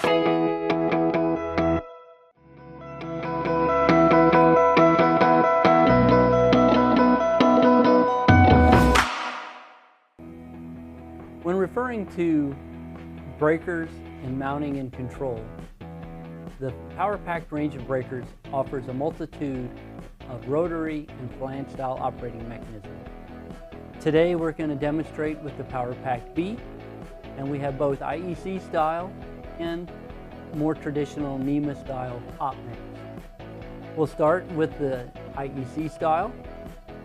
When referring to breakers and mounting and control, the PowerPact range of breakers offers a multitude of rotary and flange style operating mechanisms. Today we're going to demonstrate with the PowerPact B, and we have both IEC style and more traditional NEMA style op mix. We'll start with the IEC style.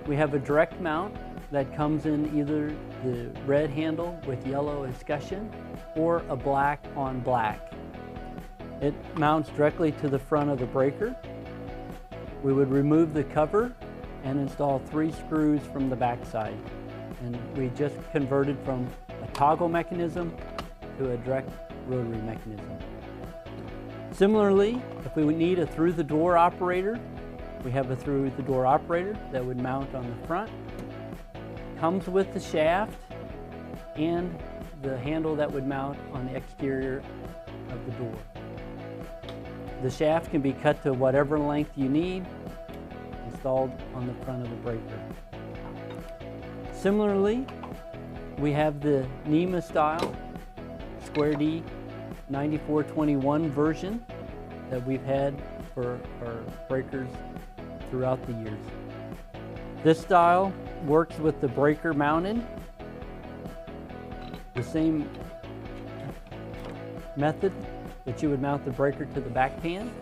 We have a direct mount that comes in either the red handle with yellow escutcheon or a black on black. It mounts directly to the front of the breaker. We would remove the cover and install 3 screws from the back side. And we just converted from a toggle mechanism to a direct rotary mechanism. Similarly, if we would need a through-the-door operator, we have a through-the-door operator that would mount on the front. Comes with the shaft and the handle that would mount on the exterior of the door. The shaft can be cut to whatever length you need, installed on the front of the breaker. Similarly, we have the NEMA style Square D 9421 version that we've had for our breakers throughout the years. This style works with the breaker mounted. The same method that you would mount the breaker to the back pan,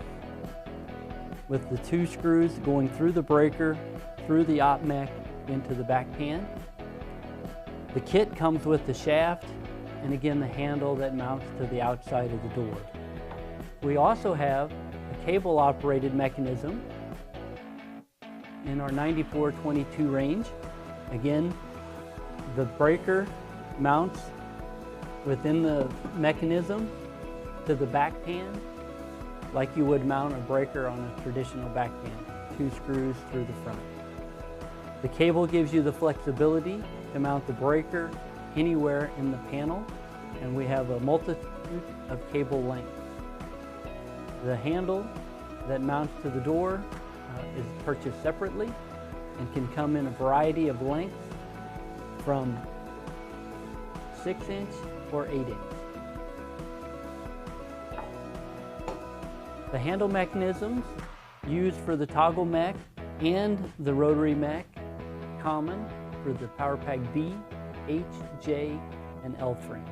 with the 2 screws going through the breaker, through the op mech, into the back pan. The kit comes with the shaft and again the handle that mounts to the outside of the door. We also have a cable operated mechanism in our 9422 range. Again, the breaker mounts within the mechanism to the back pan like you would mount a breaker on a traditional back pan, 2 screws through the front. The cable gives you the flexibility to mount the breaker anywhere in the panel, and we have a multitude of cable lengths. The handle that mounts to the door is purchased separately and can come in a variety of lengths from 6-inch or 8-inch. The handle mechanisms used for the toggle mech and the rotary mech common for the PowerPact B, H, J, and L frame.